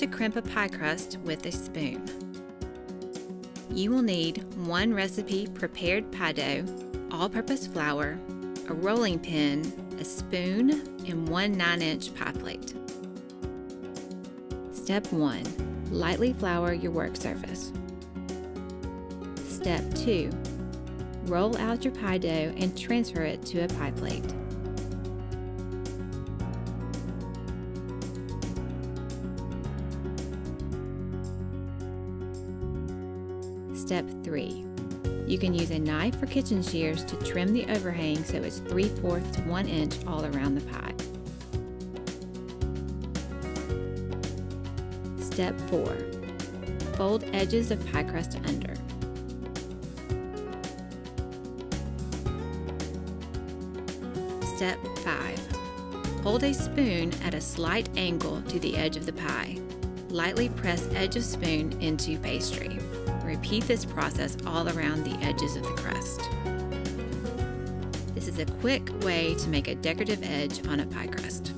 to crimp a pie crust with a spoon. You will need 1 recipe prepared pie dough, all-purpose flour, a rolling pin, a spoon, and 1 9-inch pie plate. Step 1. Lightly flour your work surface. Step 2. Roll out your pie dough and transfer it to a pie plate. Step 3. You can use a knife or kitchen shears to trim the overhang so it's 3/4 to 1 inch all around the pie. Step 4. Fold edges of pie crust under. Step 5. Hold a spoon at a slight angle to the edge of the pie. Lightly press edge of spoon into pastry. Repeat this process all around the edges of the crust. This is a quick way to make a decorative edge on a pie crust.